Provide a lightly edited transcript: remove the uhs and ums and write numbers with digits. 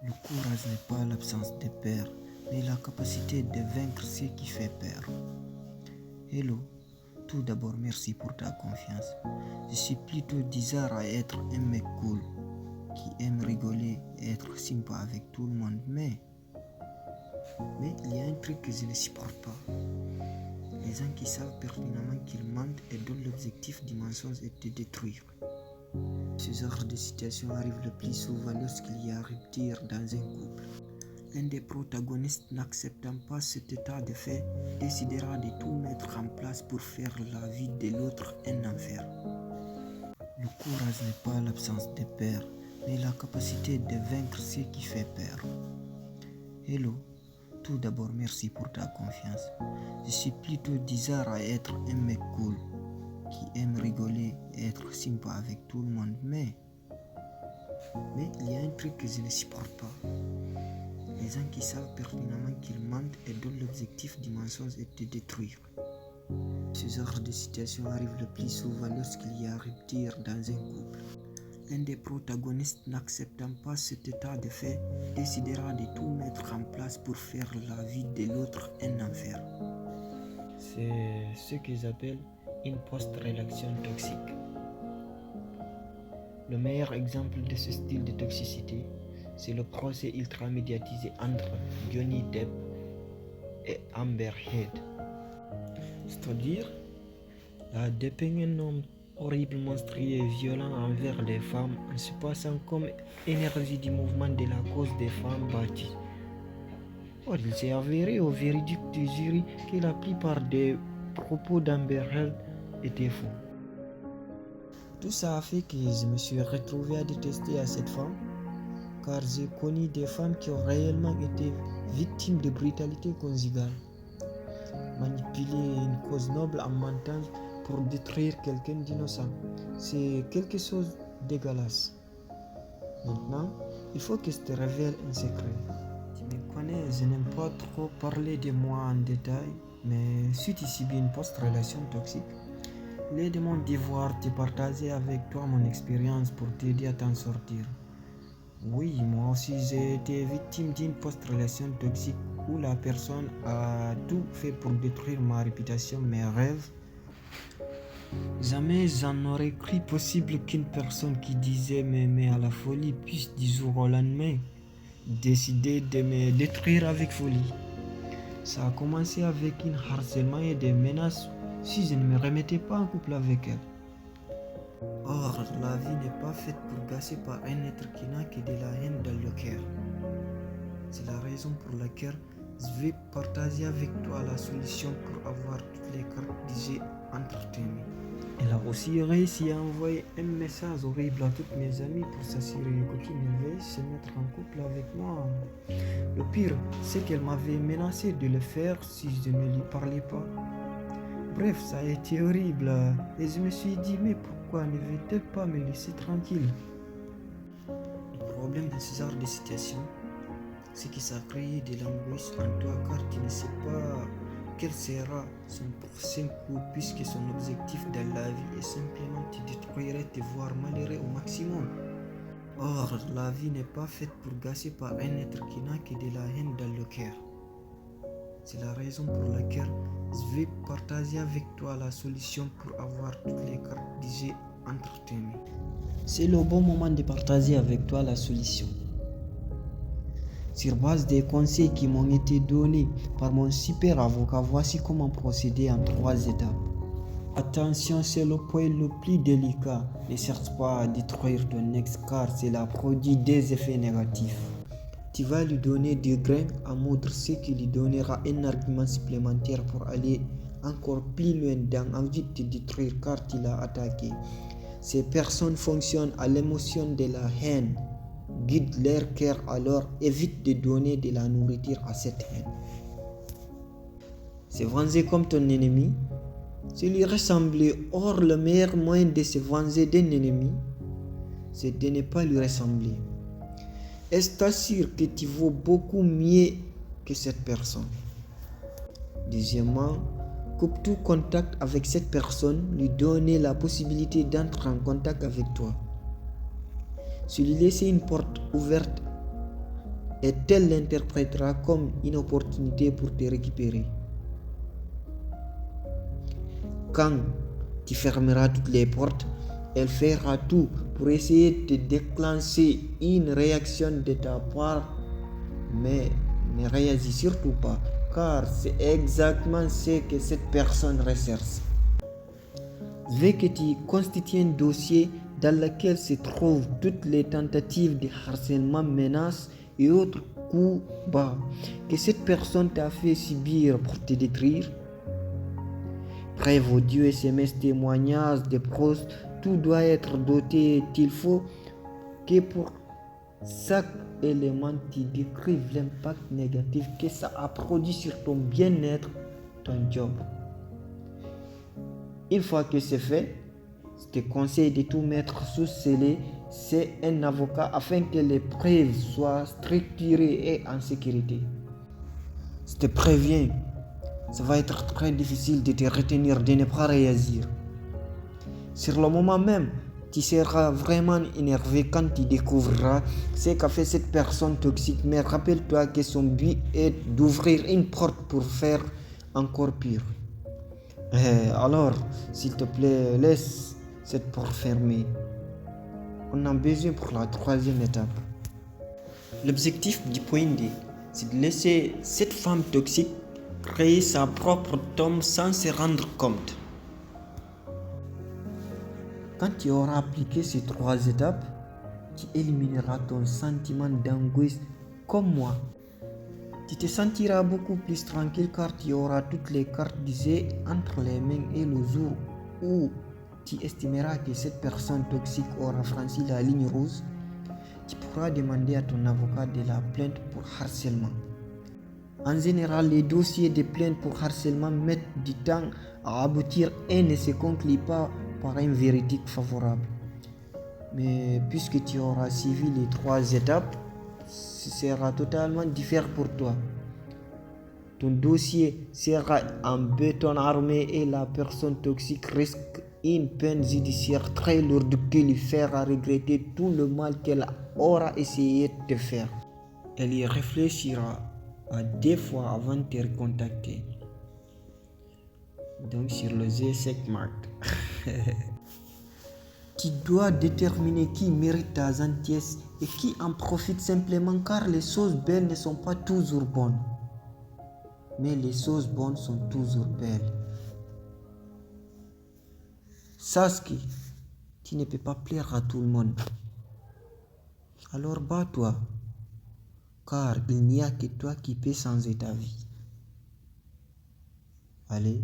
Le courage n'est pas l'absence de peur, mais la capacité de vaincre ce qui fait peur. Hello, tout d'abord merci pour ta confiance. Je suis plutôt bizarre à être un mec cool, qui aime rigoler et être sympa avec tout le monde, mais il y a un truc que je ne supporte pas. Les gens qui savent pertinemment qu'ils mentent et dont l'objectif du mensonge est de détruire. Ce genre de situation arrive le plus souvent lorsqu'il y a rupture dans un couple. L'un des protagonistes n'acceptant pas cet état de fait décidera de tout mettre en place pour faire la vie de l'autre un enfer. Le courage n'est pas l'absence de peur, mais la capacité de vaincre ce qui fait peur. Hello, tout d'abord merci pour ta confiance. Je suis plutôt bizarre à être un mec cool, qui aime rigoler et être sympa avec tout le monde, mais il y a un truc que je ne supporte pas. Les gens qui savent pertinemment qu'ils mentent et dont l'objectif du mensonge est de détruire. Ce genre de situation arrive le plus souvent lorsqu'il y a rupture dans un couple. L'un des protagonistes n'acceptant pas cet état de fait décidera de tout mettre en place pour faire la vie de l'autre un enfer. C'est ce qu'ils appellent une post-relation toxique. Le meilleur exemple de ce style de toxicité, c'est le procès ultra médiatisé entre Johnny Depp et Amber Heard. C'est-à-dire, la dépeint un homme horrible, monstrueux et violent envers les femmes en se passant comme énergie du mouvement de la cause des femmes battues. Or, il s'est avéré au véridique du jury que la plupart des propos d'Amber Heard étaient faux. Tout ça a fait que je me suis retrouvé à détester à cette femme, car j'ai connu des femmes qui ont réellement été victimes de brutalité conjugale. Manipuler une cause noble en mentant pour détruire quelqu'un d'innocent, c'est quelque chose de dégueulasse. Maintenant, il faut que je te révèle un secret. Tu me connais, je n'aime pas trop parler de moi en détail, mais si tu subis une post-relation toxique, il est de mon devoir de partager avec toi mon expérience pour t'aider à t'en sortir. Oui, moi aussi j'ai été victime d'une post-relation toxique où la personne a tout fait pour détruire ma réputation, mes rêves. Jamais j'en aurais cru possible qu'une personne qui disait m'aimer à la folie puisse du jour au lendemain décider de me détruire avec folie. Ça a commencé avec un harcèlement et des menaces si je ne me remettais pas en couple avec elle. Or, la vie n'est pas faite pour gâcher par un être qui n'a que de la haine dans le cœur. C'est la raison pour laquelle je vais partager avec toi la solution pour avoir toutes les cartes que j'ai entretenues. Elle a aussi réussi à envoyer un message horrible à toutes mes amies pour s'assurer qu'aucune ne veuille se mettre en couple avec moi. Le pire, c'est qu'elle m'avait menacé de le faire si je ne lui parlais pas. Bref, ça a été horrible et je me suis dit, mais pourquoi ne veut-elle pas me laisser tranquille? Le problème dans ce genre de situation, c'est que ça a créé de l'angoisse en toi car tu ne sais pas quel sera son prochain coup puisque son objectif dans la vie est simplement de détruire et te voir malheureux au maximum. Or, la vie n'est pas faite pour gâcher par un être qui n'a que de la haine dans le cœur. C'est la raison pour laquelle je vais partager avec toi la solution pour avoir toutes les cartes que j'ai entretenues. C'est le bon moment de partager avec toi la solution. Sur base des conseils qui m'ont été donnés par mon super avocat, voici comment procéder en 3 étapes. Attention, c'est le point le plus délicat. Ne cherche pas à détruire ton ex car cela produit des effets négatifs. Tu vas lui donner du grain à moudre, ce qui lui donnera un argument supplémentaire pour aller encore plus loin dans l'envie de te détruire car tu l'as attaqué. Ces personnes fonctionnent à l'émotion de la haine, guident leur cœur, alors évite de donner de la nourriture à cette haine. Se venger comme ton ennemi, c'est lui ressembler. Or, le meilleur moyen de se venger d'un ennemi, c'est de ne pas lui ressembler. Et t'assure que tu vaux beaucoup mieux que cette personne. Deuxièmement, coupe tout contact avec cette personne, lui donner la possibilité d'entrer en contact avec toi. Se lui laisser une porte ouverte et elle l'interprétera comme une opportunité pour te récupérer. Quand tu fermeras toutes les portes, elle fera tout pour essayer de déclencher une réaction de ta part, mais ne réagis surtout pas, car c'est exactement ce que cette personne recherche. Je veux que tu constitues un dossier dans lequel se trouvent toutes les tentatives de harcèlement, menaces et autres coups bas que cette personne t'a fait subir pour te détruire. Preuves audio, SMS, témoignages de proches, tout doit être doté. Il faut que pour chaque élément tu décrives l'impact négatif que ça a produit sur ton bien-être, ton job. Une fois que c'est fait, je te conseille de tout mettre sous scellé. C'est un avocat afin que les preuves soient structurées et en sécurité. Je te préviens, ça va être très difficile de te retenir, de ne pas réagir. Sur le moment même, tu seras vraiment énervé quand tu découvriras ce qu'a fait cette personne toxique. Mais rappelle-toi que son but est d'ouvrir une porte pour faire encore pire. Alors, s'il te plaît, laisse cette porte fermée. On a besoin pour la troisième étape. L'objectif du point D, c'est de laisser cette femme toxique créer sa propre tombe sans se rendre compte. Quand tu auras appliqué ces 3 étapes, tu élimineras ton sentiment d'angoisse comme moi. Tu te sentiras beaucoup plus tranquille car tu auras toutes les cartes du jeu entre les mains et le jour où tu estimeras que cette personne toxique aura franchi la ligne rouge, tu pourras demander à ton avocat de la plainte pour harcèlement. En général, les dossiers de plainte pour harcèlement mettent du temps à aboutir et ne se concluent pas par un verdict favorable. Mais puisque tu auras suivi les 3 étapes, ce sera totalement différent pour toi. Ton dossier sera en béton armé et la personne toxique risque une peine judiciaire très lourde qui lui fera regretter tout le mal qu'elle aura essayé de te faire. Elle y réfléchira à 2 fois avant de te recontacter. Donc sur le G-Checkmark. Tu dois déterminer qui mérite ta gentillesse et qui en profite simplement car les choses belles ne sont pas toujours bonnes. Mais les choses bonnes sont toujours belles. Sache que tu ne peux pas plaire à tout le monde. Alors bats-toi, car il n'y a que toi qui peux changer ta vie. Allez.